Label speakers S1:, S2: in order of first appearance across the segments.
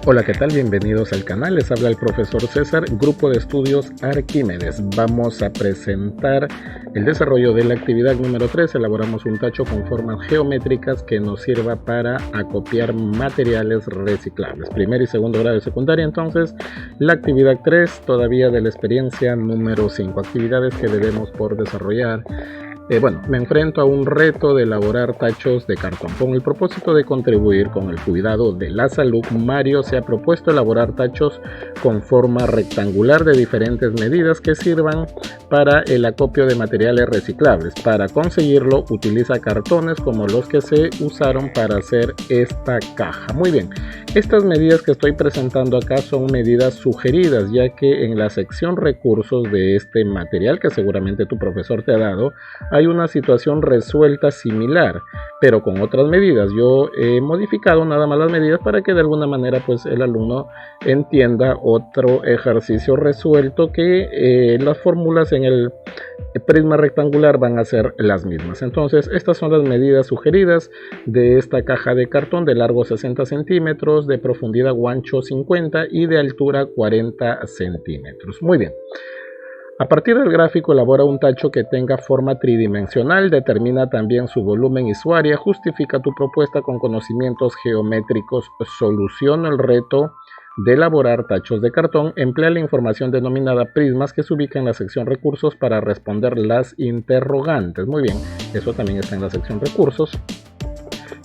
S1: Hola, ¿qué tal? Bienvenidos al canal. Les habla el profesor César, Grupo de Estudios Arquímedes. Vamos a presentar el desarrollo de la actividad número 3. Elaboramos un tacho con formas geométricas que nos sirva para acopiar materiales reciclables. Primer y segundo grado de secundaria. Entonces, la actividad 3 todavía de la experiencia número 5. Actividades que debemos por desarrollar. Me enfrento a un reto de elaborar tachos de cartón. Con el propósito de contribuir con el cuidado de la salud, Mario se ha propuesto elaborar tachos con forma rectangular de diferentes medidas que sirvan para el acopio de materiales reciclables. Para conseguirlo, utiliza cartones como los que se usaron para hacer esta caja. Muy bien, estas medidas que estoy presentando acá son medidas sugeridas, ya que en la sección recursos de este material, que seguramente tu profesor te ha dado, hay una situación resuelta similar, pero con otras medidas. Yo he modificado nada más las medidas para que de alguna manera pues el alumno entienda otro ejercicio resuelto, que las fórmulas en el prisma rectangular van a ser las mismas. Entonces, estas son las medidas sugeridas de esta caja de cartón: de largo 60 centímetros, de profundidad o ancho 50 y de altura 40 centímetros. Muy bien. A partir del gráfico, elabora un tacho que tenga forma tridimensional, determina también su volumen y su área, justifica tu propuesta con conocimientos geométricos, soluciona el reto de elaborar tachos de cartón, emplea la información denominada prismas que se ubica en la sección recursos para responder las interrogantes. Muy bien, eso también está en la sección recursos.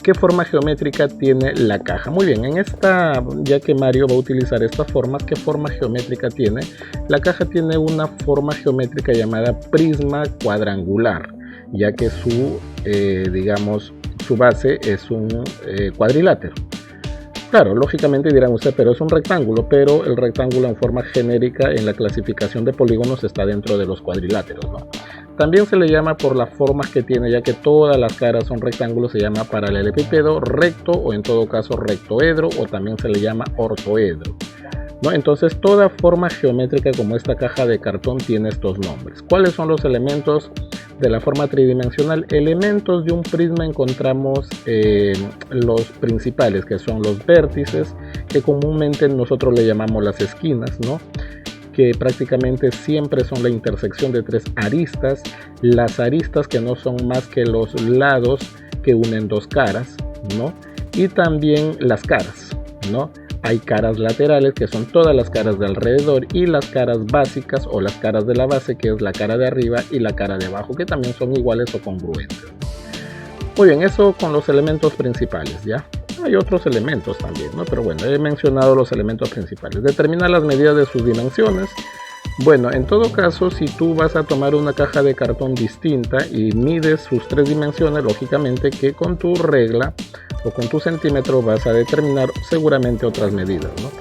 S1: ¿Qué forma geométrica tiene la caja? Muy bien, en esta, ya que Mario va a utilizar estas formas, ¿qué forma geométrica tiene? La caja tiene una forma geométrica llamada prisma cuadrangular, ya que su base es un cuadrilátero. Claro, lógicamente dirán ustedes, pero es un rectángulo, pero el rectángulo en forma genérica en la clasificación de polígonos está dentro de los cuadriláteros, ¿no? También se le llama por las formas que tiene, ya que todas las caras son rectángulos, se llama paralelepípedo, recto o en todo caso rectoedro, o también se le llama ortoedro, ¿no? Entonces, toda forma geométrica como esta caja de cartón tiene estos nombres. ¿Cuáles son los elementos de la forma tridimensional? Elementos de un prisma encontramos los principales, que son los vértices, que comúnmente nosotros le llamamos las esquinas, ¿no?, que prácticamente siempre son la intersección de tres aristas. Las aristas, que no son más que los lados que unen dos caras, ¿no? Y también las caras, ¿no? Hay caras laterales, que son todas las caras de alrededor, y las caras básicas o las caras de la base, que es la cara de arriba y la cara de abajo, que también son iguales o congruentes. Muy bien, eso con los elementos principales, ¿ya? Hay otros elementos también, ¿no? Pero bueno, he mencionado los elementos principales. Determina las medidas de sus dimensiones. Bueno, en todo caso, si tú vas a tomar una caja de cartón distinta y mides sus tres dimensiones, lógicamente que con tu regla o con tu centímetro vas a determinar seguramente otras medidas, ¿no?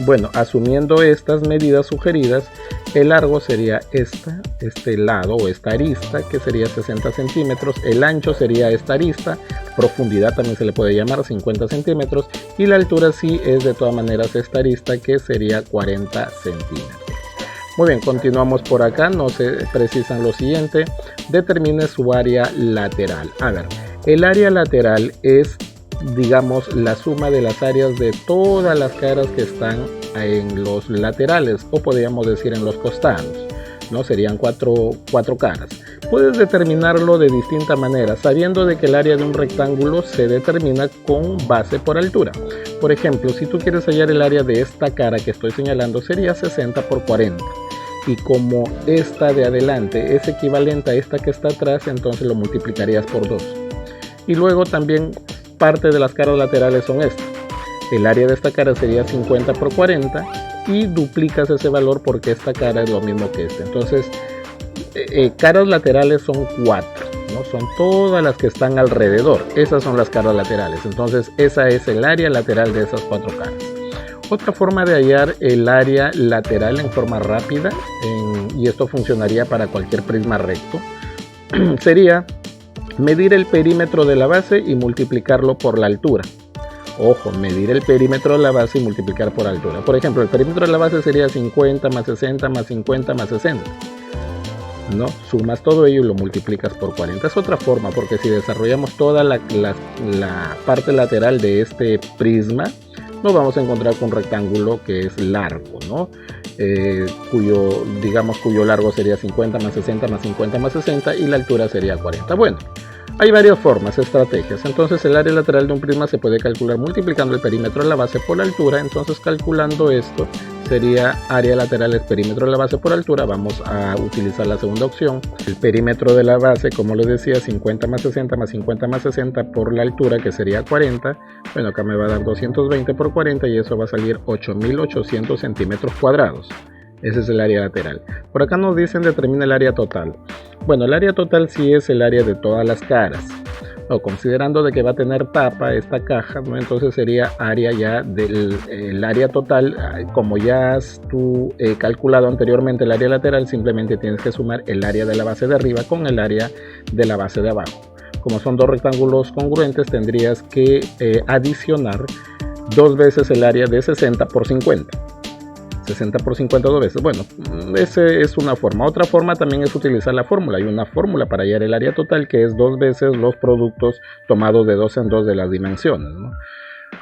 S1: Bueno, asumiendo estas medidas sugeridas, el largo sería este lado o esta arista, que sería 60 centímetros, el ancho sería esta arista, profundidad también se le puede llamar 50 centímetros, y la altura sí es de todas maneras esta arista, que sería 40 centímetros. Muy bien, continuamos por acá, no se precisan lo siguiente: determine su área lateral. A ver, el área lateral es, digamos, la suma de las áreas de todas las caras que están en los laterales, o podríamos decir en los costados, ¿no? Serían cuatro caras. Puedes determinarlo de distinta manera, sabiendo de que el área de un rectángulo se determina con base por altura. Por ejemplo, si tú quieres hallar el área de esta cara que estoy señalando, sería 60 por 40. Y como esta de adelante es equivalente a esta que está atrás, entonces lo multiplicarías por 2. Y luego también parte de las caras laterales son estas. El área de esta cara sería 50 por 40 y duplicas ese valor porque esta cara es lo mismo que esta. Entonces, caras laterales son 4, ¿no? Son todas las que están alrededor. Esas son las caras laterales. Entonces, esa es el área lateral de esas 4 caras. Otra forma de hallar el área lateral en forma rápida, y esto funcionaría para cualquier prisma recto, sería medir el perímetro de la base y multiplicarlo por la altura. Ojo, medir el perímetro de la base y multiplicar por altura. Por ejemplo, el perímetro de la base sería 50 más 60 más 50 más 60. ¿No? Sumas todo ello y lo multiplicas por 40. Es otra forma, porque si desarrollamos toda la parte lateral de este prisma, nos vamos a encontrar con un rectángulo que es largo, ¿no? Cuyo largo sería 50 más 60 más 50 más 60 y la altura sería 40. Bueno, hay varias formas, estrategias. Entonces el área lateral de un prisma se puede calcular multiplicando el perímetro de la base por la altura. Entonces calculando esto sería área lateral es perímetro de la base por altura. Vamos a utilizar la segunda opción. El perímetro de la base, como les decía, 50 más 60 más 50 más 60 por la altura, que sería 40. Bueno, acá me va a dar 220 por 40 y eso va a salir 8.800 centímetros cuadrados. Ese es el área lateral. Por acá nos dicen determina el área total. Bueno, el área total sí es el área de todas las caras. No, considerando de que va a tener tapa esta caja, ¿no? Entonces sería área ya del área total. Como ya has tú calculado anteriormente el área lateral, simplemente tienes que sumar el área de la base de arriba con el área de la base de abajo. Como son dos rectángulos congruentes, tendrías que adicionar 2 veces el área de 60 por 50. 60 por 50 2 veces. Bueno, esa es una forma. Otra forma también es utilizar la fórmula. Hay una fórmula para hallar el área total que es 2 veces los productos tomados de 2 en 2 de las dimensiones, ¿no?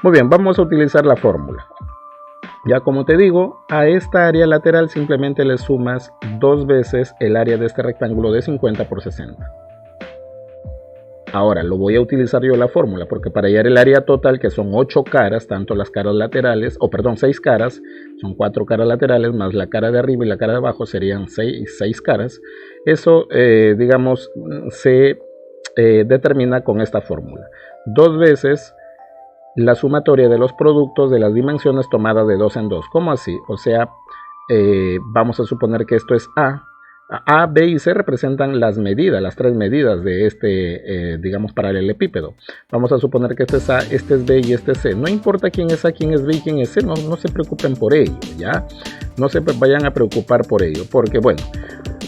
S1: Muy bien, vamos a utilizar la fórmula. Ya como te digo, a esta área lateral simplemente le sumas 2 veces el área de este rectángulo de 50 por 60. Ahora lo voy a utilizar yo la fórmula porque para hallar el área total, que son 8 caras, tanto las caras laterales, 6 caras, son 4 caras laterales más la cara de arriba y la cara de abajo serían 6 caras. Eso digamos se determina con esta fórmula. 2 veces la sumatoria de los productos de las dimensiones tomadas de 2 en 2. ¿Cómo así? O sea, vamos a suponer que esto es A. A, B y C representan las medidas, las 3 medidas de este, digamos, paralelepípedo. Vamos a suponer que este es A, este es B y este es C. No importa quién es A, quién es B y quién es C, no se preocupen por ello, ¿ya? No se vayan a preocupar por ello, porque bueno,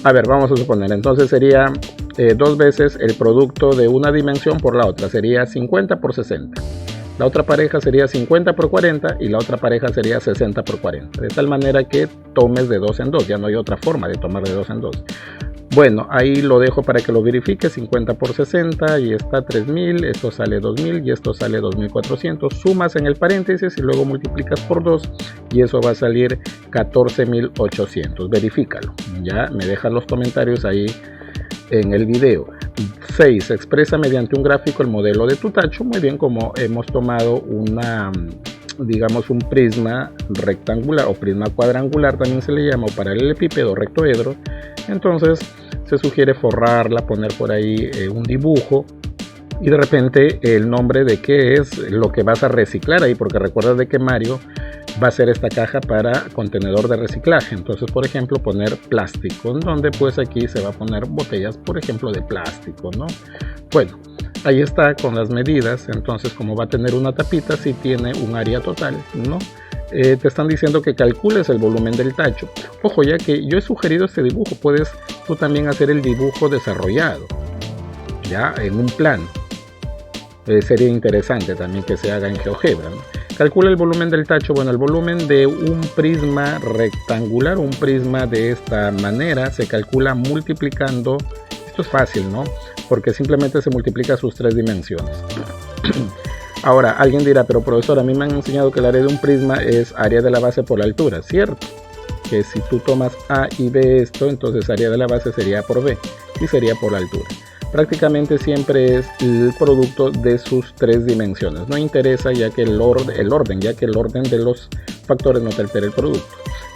S1: a ver, vamos a suponer, entonces sería 2 veces el producto de una dimensión por la otra, sería 50 por 60. La otra pareja sería 50 por 40 y la otra pareja sería 60 por 40. De tal manera que tomes de 2 en 2. Ya no hay otra forma de tomar de 2 en 2. Bueno, ahí lo dejo para que lo verifique. 50 por 60 y está 3000. Esto sale 2000 y esto sale 2400. Sumas en el paréntesis y luego multiplicas por 2 y eso va a salir 14800. Verifícalo. Ya me dejan los comentarios ahí en el video. 6. Expresa mediante un gráfico el modelo de tu tacho. Muy bien, como hemos tomado digamos un prisma rectangular o prisma cuadrangular también se le llama, o paralelepípedo rectoedro, entonces se sugiere forrarla, poner por ahí un dibujo y de repente el nombre de qué es lo que vas a reciclar ahí, porque recuerda de que Mario va a ser esta caja para contenedor de reciclaje. Entonces, por ejemplo, poner plástico, en donde pues aquí se va a poner botellas, por ejemplo, de plástico, ¿no? Bueno, ahí está con las medidas. Entonces, como va a tener una tapita, sí tiene un área total, ¿no? Te están diciendo que calcules el volumen del tacho. Ojo, ya que yo he sugerido este dibujo, puedes tú también hacer el dibujo desarrollado, ya en un plano. Sería interesante también que se haga en GeoGebra, ¿no? Calcula el volumen del tacho. Bueno, el volumen de un prisma rectangular, un prisma de esta manera, se calcula multiplicando. Esto es fácil, ¿no? Porque simplemente se multiplica sus 3 dimensiones. Ahora, alguien dirá, pero profesor, a mí me han enseñado que el área de un prisma es área de la base por la altura, ¿cierto? Que si tú tomas A y B esto, entonces área de la base sería por B y sería por la altura. Prácticamente siempre es el producto de sus 3 dimensiones. No interesa ya que el orden de los factores no te altera el producto.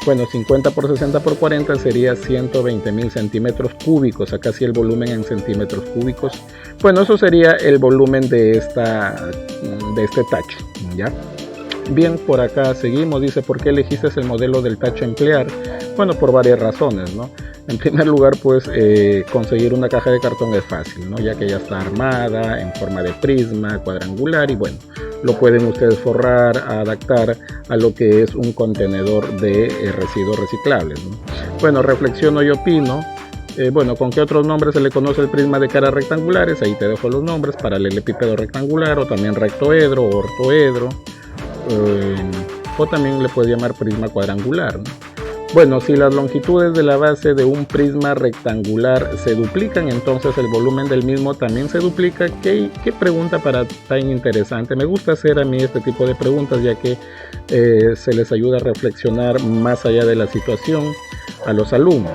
S1: Bueno, 50 por 60 por 40 sería 120.000 centímetros cúbicos. Acá sí el volumen en centímetros cúbicos. Bueno, eso sería el volumen de este tacho, ¿ya? Bien, por acá seguimos. Dice, ¿por qué elegiste el modelo del tacho a emplear? Bueno, por varias razones, ¿no? En primer lugar, pues conseguir una caja de cartón es fácil, ¿no? Ya que ya está armada en forma de prisma cuadrangular y bueno, lo pueden ustedes forrar, adaptar a lo que es un contenedor de residuos reciclables, ¿no? Bueno, reflexiono y opino. Bueno, ¿con qué otros nombres se le conoce el prisma de caras rectangulares? Ahí te dejo los nombres: paralelepípedo rectangular o también rectoedro o ortoedro. O también le puede llamar prisma cuadrangular, ¿no? Bueno, si las longitudes de la base de un prisma rectangular se duplican, entonces el volumen del mismo también se duplica. ¿Qué pregunta para tan interesante? Me gusta hacer a mí este tipo de preguntas, ya que se les ayuda a reflexionar más allá de la situación a los alumnos.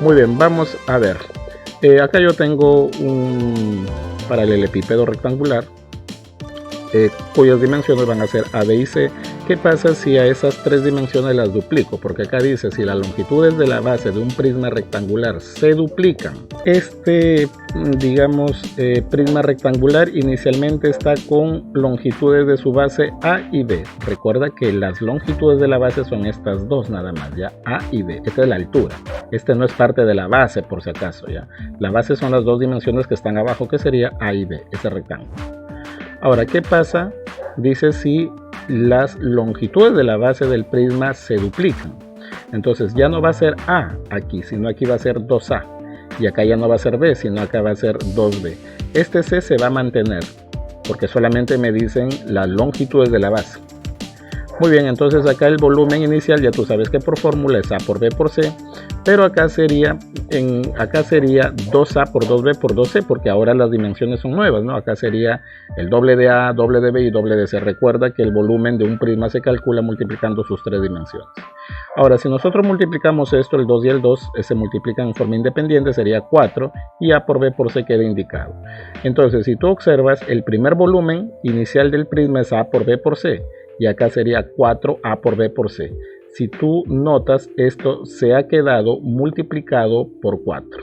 S1: Muy bien, vamos a ver. Acá yo tengo un paralelepípedo rectangular cuyas dimensiones van a ser A, B y C. ¿Qué pasa si a esas tres dimensiones las duplico? Porque acá dice, si las longitudes de la base de un prisma rectangular se duplican, prisma rectangular inicialmente está con longitudes de su base A y B. Recuerda que las longitudes de la base son estas dos nada más, ya, A y B. Esta es la altura. Este no es parte de la base, por si acaso, ya. La base son las dos dimensiones que están abajo, que sería A y B, ese rectángulo. Ahora, ¿qué pasa? Dice si las longitudes de la base del prisma se duplican. Entonces ya no va a ser A aquí, sino aquí va a ser 2A. Y acá ya no va a ser B, sino acá va a ser 2B. Este C se va a mantener, porque solamente me dicen las longitudes de la base. Muy bien, entonces acá el volumen inicial, ya tú sabes que por fórmula es A por B por C. Pero acá sería 2A por 2B por 2C, porque ahora las dimensiones son nuevas, ¿no? Acá sería el doble de A, doble de B y doble de C. Recuerda que el volumen de un prisma se calcula multiplicando sus tres dimensiones. Ahora, si nosotros multiplicamos esto, el 2 y el 2 se multiplican en forma independiente, sería 4, y A por B por C queda indicado. Entonces, si tú observas, el primer volumen inicial del prisma es A por B por C, y acá sería 4A por B por C. Si tú notas, esto se ha quedado multiplicado por 4.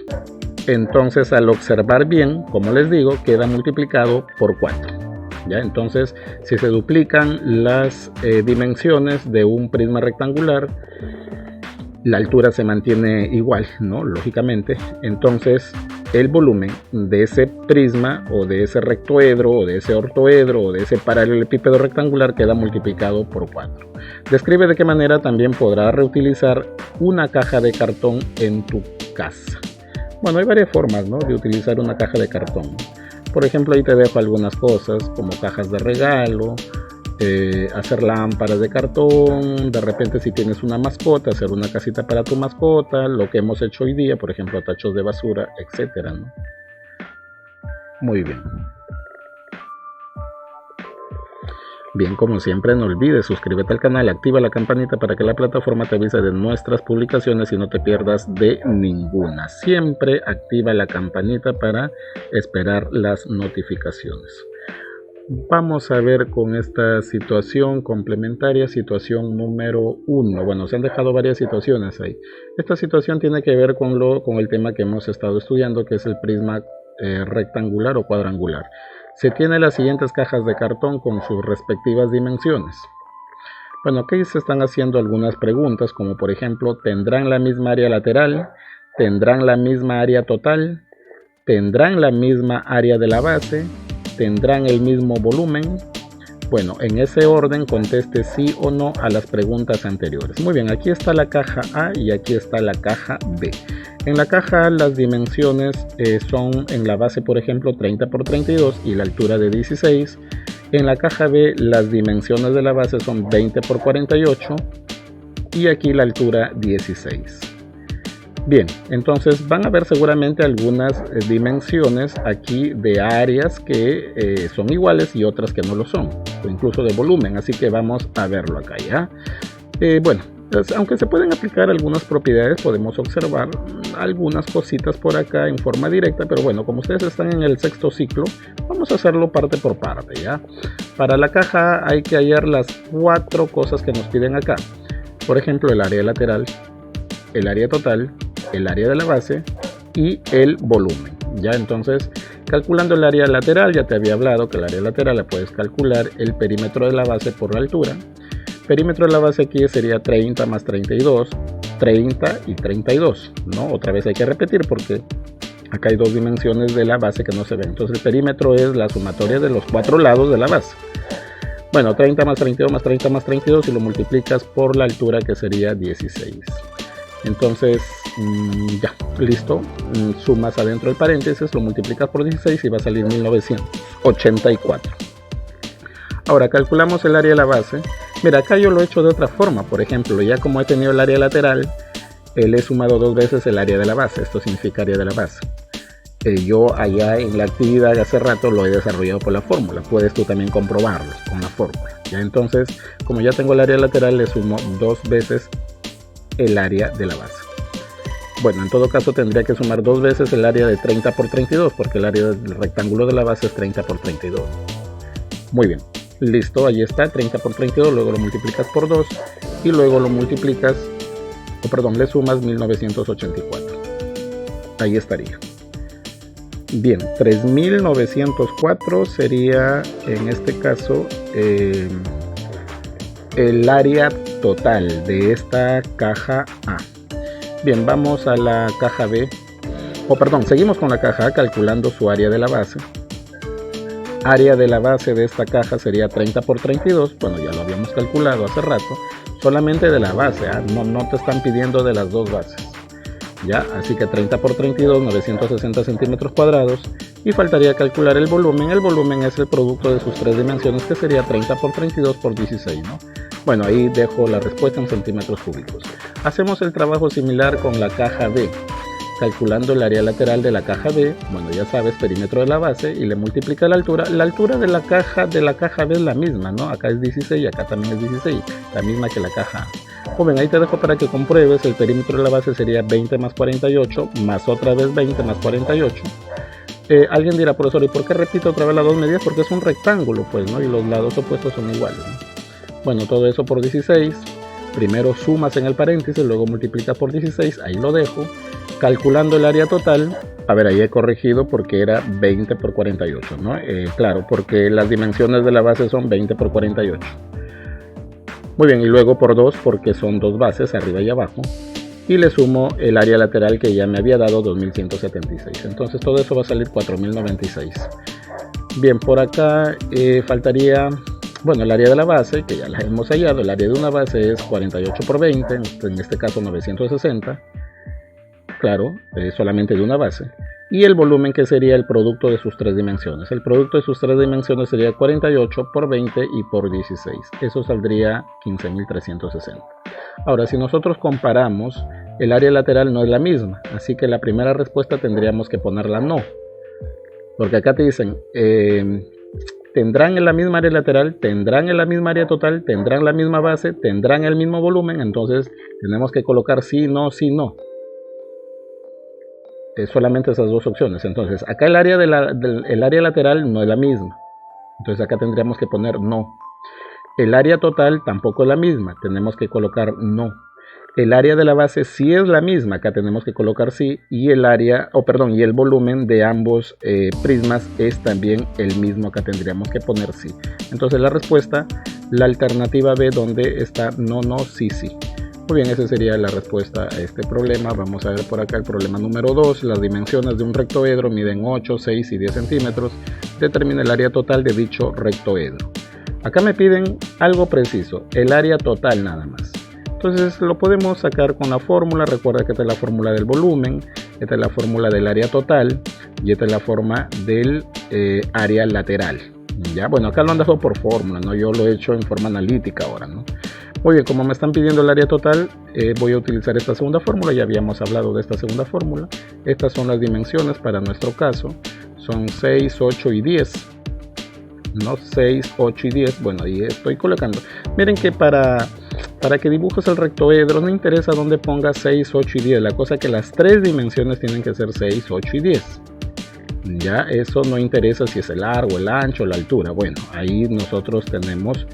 S1: Entonces, al observar bien, como les digo, queda multiplicado por 4. ¿Ya? Entonces, si se duplican las dimensiones de un prisma rectangular, la altura se mantiene igual, ¿no? Lógicamente. Entonces, el volumen de ese prisma o de ese rectoedro o de ese ortoedro o de ese paralelepípedo rectangular queda multiplicado por 4. Describe de qué manera también podrás reutilizar una caja de cartón en tu casa. Bueno, hay varias formas, ¿no?, de utilizar una caja de cartón. Por ejemplo, ahí te dejo algunas cosas como cajas de regalo, hacer lámparas de cartón, de repente si tienes una mascota, hacer una casita para tu mascota, lo que hemos hecho hoy día, por ejemplo, tachos de basura, etcétera, ¿no? Muy bien. Bien, como siempre, no olvides suscríbete al canal, activa la campanita para que la plataforma te avise de nuestras publicaciones y no te pierdas de ninguna. Siempre activa la campanita para esperar las notificaciones. Vamos a ver con esta situación complementaria, situación número 1. Bueno, se han dejado varias situaciones ahí. Esta situación tiene que ver con el tema que hemos estado estudiando, que es el prisma rectangular o cuadrangular. Se tiene las siguientes cajas de cartón con sus respectivas dimensiones. Bueno, aquí se están haciendo algunas preguntas, como por ejemplo, ¿tendrán la misma área lateral? ¿Tendrán la misma área total? ¿Tendrán la misma área de la base? ¿Tendrán el mismo volumen? Bueno, en ese orden conteste sí o no a las preguntas anteriores. Muy bien, aquí está la caja A y aquí está la caja B. En la caja A las dimensiones son en la base, por ejemplo, 30 por 32 y la altura de 16. En la caja B las dimensiones de la base son 20 por 48 y aquí la altura 16. Bien, entonces van a ver seguramente algunas dimensiones aquí de áreas que son iguales y otras que no lo son, o incluso de volumen, así que vamos a verlo acá, ¿ya? Bueno, pues, aunque se pueden aplicar algunas propiedades, podemos observar algunas cositas por acá en forma directa, pero bueno, como ustedes están en el sexto ciclo, vamos a hacerlo parte por parte, ¿ya? Para la caja hay que hallar las 4 cosas que nos piden acá. Por ejemplo, el área lateral, el área total, el área de la base y el volumen. Ya, entonces, calculando el área lateral, ya te había hablado que el área lateral la puedes calcular el perímetro de la base por la altura. Perímetro de la base aquí sería 30 más 32, 30 y 32, ¿no? Otra vez hay que repetir porque acá hay dos dimensiones de la base que no se ven. Entonces el perímetro es la sumatoria de los 4 lados de la base. Bueno, 30 más 32 más 30 más 32 y lo multiplicas por la altura que sería 16. Entonces, ya, listo. Sumas adentro del paréntesis, lo multiplicas por 16 y va a salir 1984. Ahora calculamos el área de la base. Mira, acá yo lo he hecho de otra forma. Por ejemplo, ya como he tenido el área lateral, le he sumado 2 veces el área de la base. Esto significa área de la base. Yo allá en la actividad de hace rato lo he desarrollado por la fórmula. Puedes tú también comprobarlo con la fórmula. ¿Ya? Entonces, como ya tengo el área lateral, le sumo 2 veces el área de la base. Bueno, en todo caso tendría que sumar 2 veces el área de 30 por 32, porque el área del rectángulo de la base es 30 por 32. Muy bien, listo, ahí está, 30 por 32, luego lo multiplicas por 2 y luego lo multiplicas, le sumas 1984. Ahí estaría. Bien, 3904 sería en este caso el área total de esta caja A. Bien, vamos a la caja B, seguimos con la caja A calculando su área de la base. Área de la base de esta caja sería 30 por 32, bueno, ya lo habíamos calculado hace rato, solamente de la base, no te están pidiendo de las dos bases. Ya, así que 30 por 32, 960 centímetros cuadrados, y faltaría calcular el volumen. El volumen es el producto de sus 3 dimensiones, que sería 30 por 32 por 16, ¿no? Bueno, ahí dejo la respuesta en centímetros cúbicos. Hacemos el trabajo similar con la caja B, calculando el área lateral de la caja B. Bueno, ya sabes, perímetro de la base, y le multiplica la altura. La altura de la caja B es la misma, ¿no? Acá es 16 y acá también es 16, la misma que la caja A. Pues bien, ahí te dejo para que compruebes. El perímetro de la base sería 20 más 48, más otra vez 20 más 48. Alguien dirá, profesor, ¿y por qué repito otra vez las dos medidas? Porque es un rectángulo, pues, ¿no? Y los lados opuestos son iguales, ¿no? Bueno, todo eso por 16. Primero sumas en el paréntesis, luego multiplicas por 16, ahí lo dejo. Calculando el área total, a ver, ahí he corregido porque era 20 por 48, ¿no? Claro, porque las dimensiones de la base son 20 por 48. Muy bien, y luego por 2 porque son 2 bases, arriba y abajo. Y le sumo el área lateral que ya me había dado, 2176. Entonces todo eso va a salir 4096. Bien, por acá faltaría, bueno, el área de la base, que ya la hemos hallado. El área de una base es 48 por 20, en este caso 960. Claro, solamente de una base. Y el volumen, que sería el producto de sus 3 dimensiones. El producto de sus 3 dimensiones sería 48 por 20 y por 16. Eso saldría 15.360. Ahora, si nosotros comparamos, el área lateral no es la misma. Así que la primera respuesta tendríamos que ponerla no. Porque acá te dicen, tendrán en la misma área lateral, tendrán en la misma área total, tendrán la misma base, tendrán el mismo volumen. Entonces tenemos que colocar sí, no, sí, no. Solamente esas dos opciones. Entonces acá el área lateral no es la misma, entonces acá tendríamos que poner no. El área total tampoco es la misma, tenemos que colocar no. El área de la base sí es la misma, acá tenemos que colocar sí. Y el área, y el volumen de ambos prismas es también el mismo, acá tendríamos que poner sí. Entonces la respuesta, la alternativa B, donde está no, no, sí, sí. Muy bien, esa sería la respuesta a este problema. Vamos a ver por acá el problema número 2. Las dimensiones de un rectoedro miden 8, 6 y 10 centímetros. Determina el área total de dicho rectoedro. Acá me piden algo preciso, el área total nada más. Entonces lo podemos sacar con la fórmula. Recuerda que esta es la fórmula del volumen, esta es la fórmula del área total y esta es la forma del área lateral. Ya, bueno, acá lo han dejado por fórmula, ¿no? Yo lo he hecho en forma analítica ahora, ¿no? Muy bien, como me están pidiendo el área total, voy a utilizar esta segunda fórmula. Ya habíamos hablado de esta segunda fórmula. Estas son las dimensiones para nuestro caso. Son 6, 8 y 10. No, 6, 8 y 10. Bueno, ahí estoy colocando. Miren que para que dibujes el rectoedro no interesa dónde pongas 6, 8 y 10. La cosa es que las 3 dimensiones tienen que ser 6, 8 y 10. Ya, eso no interesa si es el largo, el ancho, la altura. Bueno, ahí nosotros tenemos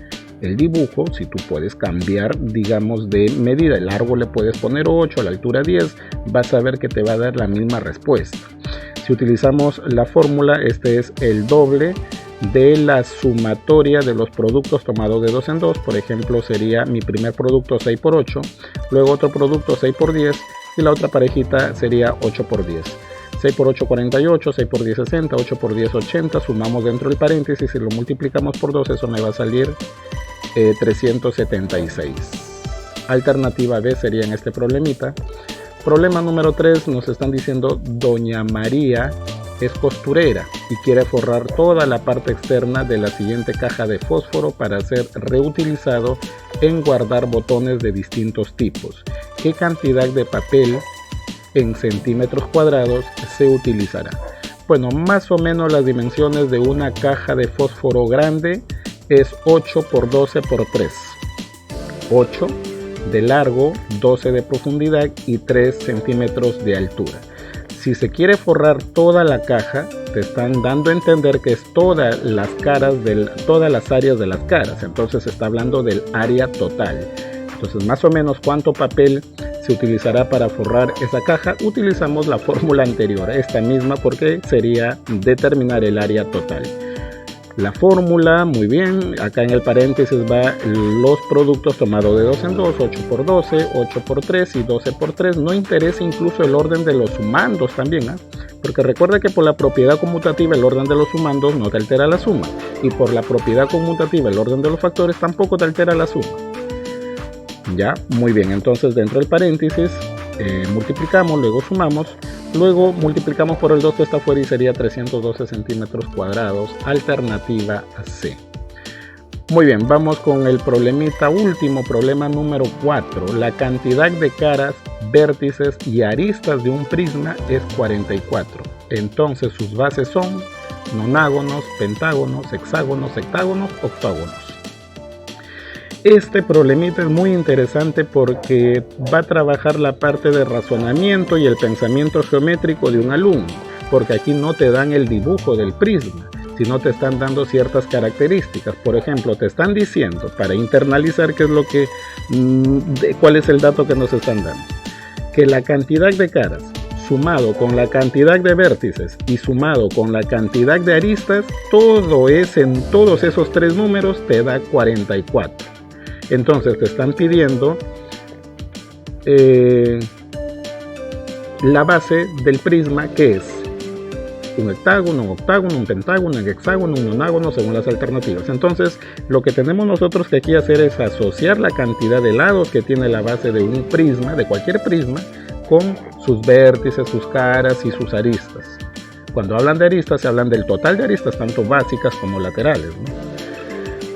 S1: el dibujo. Si tú puedes cambiar, digamos, de medida, el largo le puedes poner 8, a la altura 10, vas a ver que te va a dar la misma respuesta. Si utilizamos la fórmula, este es el doble de la sumatoria de los productos tomados de 2 en 2. Por ejemplo, sería mi primer producto 6 por 8, luego otro producto 6 por 10 y la otra parejita sería 8 por 10. 6 por 8, 48, 6 por 10, 60, 8 por 10, 80. Sumamos dentro del paréntesis y lo multiplicamos por 2, eso me va a salir 376. Alternativa B sería en este problemita. Problema número 3, nos están diciendo doña María es costurera y quiere forrar toda la parte externa de la siguiente caja de fósforo para ser reutilizado en guardar botones de distintos tipos. ¿Qué cantidad de papel en centímetros cuadrados se utilizará? Bueno, más o menos las dimensiones de una caja de fósforo grande es 8 por 12 por 3. 8 de largo, 12 de profundidad y 3 centímetros de altura. Si se quiere forrar toda la caja, te están dando a entender que es todas las áreas de las caras. Entonces se está hablando del área total. Entonces, más o menos, ¿cuánto papel se utilizará para forrar esa caja? Utilizamos la fórmula anterior, esta misma, porque sería determinar el área total. La fórmula, muy bien, acá en el paréntesis va los productos tomados de 2 en 2, 8 por 12, 8 por 3 y 12 por 3. No interesa incluso el orden de los sumandos también, porque recuerda que por la propiedad conmutativa el orden de los sumandos no te altera la suma, y por la propiedad conmutativa el orden de los factores tampoco te altera la suma. Ya, muy bien, entonces dentro del paréntesis multiplicamos, luego sumamos, luego multiplicamos por el 2 que está afuera y sería 312 centímetros cuadrados, alternativa C. Muy bien, vamos con el problemita último, problema número 4. La cantidad de caras, vértices y aristas de un prisma es 44. Entonces sus bases son nonágonos, pentágonos, hexágonos, septágonos, octógonos. Este problemita es muy interesante porque va a trabajar la parte de razonamiento y el pensamiento geométrico de un alumno, porque aquí no te dan el dibujo del prisma, sino te están dando ciertas características. Por ejemplo, te están diciendo, para internalizar qué es lo que, cuál es el dato que nos están dando, que la cantidad de caras sumado con la cantidad de vértices y sumado con la cantidad de aristas, todo es en todos esos tres números te da 44. Entonces te están pidiendo la base del prisma, que es un hectágono, un octágono, un pentágono, un hexágono, un nonágono, según las alternativas. Entonces lo que tenemos nosotros que aquí hacer es asociar la cantidad de lados que tiene la base de un prisma, de cualquier prisma, con sus vértices, sus caras y sus aristas. Cuando hablan de aristas se hablan del total de aristas, tanto básicas como laterales, ¿no?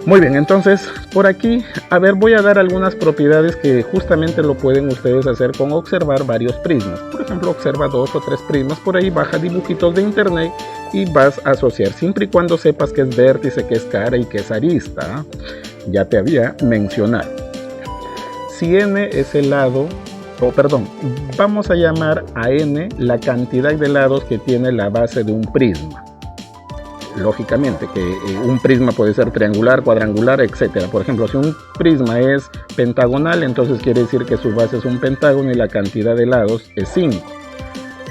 S1: Muy bien, entonces por aquí, a ver, voy a dar algunas propiedades que justamente lo pueden ustedes hacer con observar varios prismas. Por ejemplo, observa 2 o 3 prismas, por ahí baja dibujitos de internet y vas a asociar, siempre y cuando sepas que es vértice, que es cara y que es arista. Ya te había mencionado. Si n es el lado, vamos a llamar a n la cantidad de lados que tiene la base de un prisma. Lógicamente que un prisma puede ser triangular, cuadrangular, etcétera. Por ejemplo, si un prisma es pentagonal, entonces quiere decir que su base es un pentágono y la cantidad de lados es 5,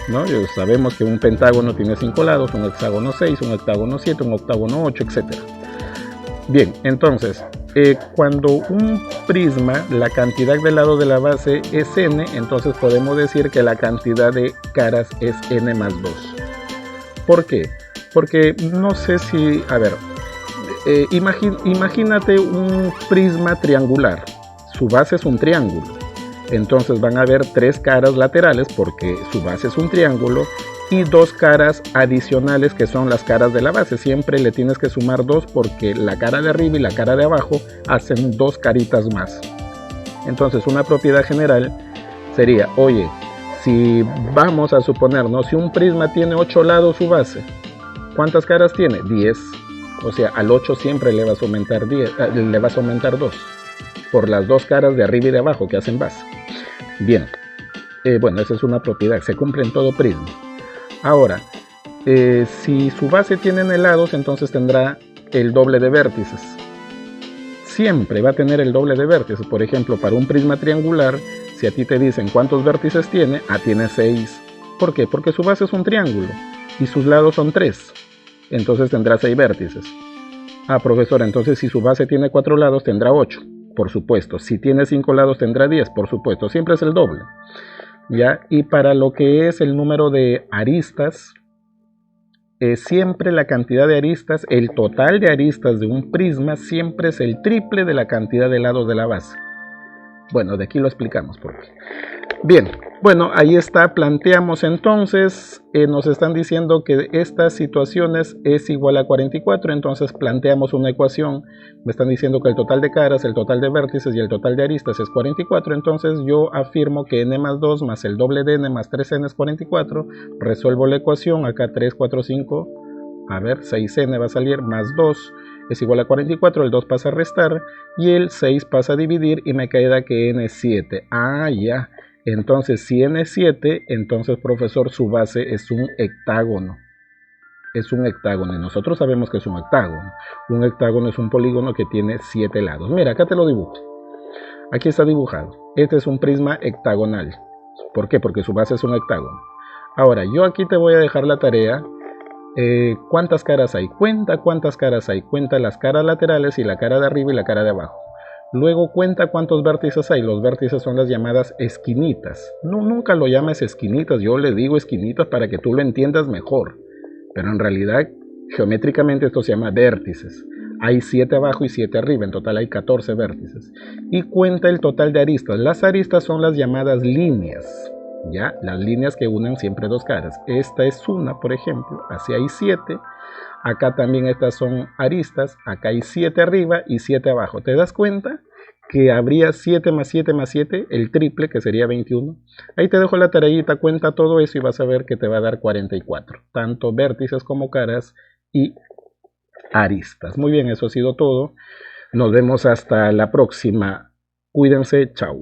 S1: ¿no? Sabemos que un pentágono tiene 5 lados, un hexágono 6, un octágono 7, un octágono 8, etcétera. Bien, entonces cuando un prisma, la cantidad de lados de la base es n, entonces podemos decir que la cantidad de caras es n más 2. ¿Por qué? Porque no sé si, a ver, imagínate un prisma triangular, su base es un triángulo, entonces van a haber 3 caras laterales porque su base es un triángulo y 2 caras adicionales que son las caras de la base. Siempre le tienes que sumar 2 porque la cara de arriba y la cara de abajo hacen 2 caritas más. Entonces una propiedad general sería, oye, si vamos a suponer, ¿no? Si un prisma tiene 8 lados su base, ¿cuántas caras tiene? 10. O sea, al 8 siempre le vas a aumentar 2 por las 2 caras de arriba y de abajo que hacen base. Bien, bueno, esa es una propiedad, se cumple en todo prisma. Ahora, si su base tiene n lados, entonces tendrá el doble de vértices. Siempre va a tener el doble de vértices. Por ejemplo, para un prisma triangular, si a ti te dicen cuántos vértices tiene, tiene 6. ¿Por qué? Porque su base es un triángulo y sus lados son 3. Entonces tendrá 6 vértices. Profesor, entonces si su base tiene 4 lados tendrá 8, por supuesto. Si tiene 5 lados tendrá 10, por supuesto. Siempre es el doble, ¿ya? Y para lo que es el número de aristas, siempre la cantidad de aristas, el total de aristas de un prisma siempre es el triple de la cantidad de lados de la base. Bueno, de aquí lo explicamos por qué. Bien, bueno, ahí está, planteamos entonces, nos están diciendo que estas situaciones es igual a 44, entonces planteamos una ecuación, me están diciendo que el total de caras, el total de vértices y el total de aristas es 44, entonces yo afirmo que n más 2 más el doble de n más 3n es 44, resuelvo la ecuación, acá 3, 4, 5, a ver, 6n va a salir más 2 es igual a 44, el 2 pasa a restar y el 6 pasa a dividir y me queda que n es 7, ya. Entonces, si n es 7, entonces, profesor, su base es un hectágono. Es un hectágono, y nosotros sabemos que es un hectágono. Un hectágono es un polígono que tiene 7 lados. Mira, acá te lo dibujo. Aquí está dibujado. Este es un prisma hectagonal. ¿Por qué? Porque su base es un hectágono. Ahora, yo aquí te voy a dejar la tarea. ¿Cuántas caras hay? Cuenta cuántas caras hay. Cuenta las caras laterales y la cara de arriba y la cara de abajo. Luego cuenta cuántos vértices hay. Los vértices son las llamadas esquinitas. No, nunca lo llames esquinitas. Yo le digo esquinitas para que tú lo entiendas mejor. Pero en realidad, geométricamente esto se llama vértices. Hay 7 abajo y 7 arriba. En total hay 14 vértices. Y cuenta el total de aristas. Las aristas son las llamadas líneas. ¿Ya? Las líneas que unen siempre dos caras. Esta es una, por ejemplo. Así hay 7. Acá también estas son aristas, acá hay 7 arriba y 7 abajo. ¿Te das cuenta? Que habría 7 más 7 más 7, el triple, que sería 21. Ahí te dejo la tareita, cuenta todo eso y vas a ver que te va a dar 44. Tanto vértices como caras y aristas. Muy bien, eso ha sido todo. Nos vemos hasta la próxima. Cuídense, chao.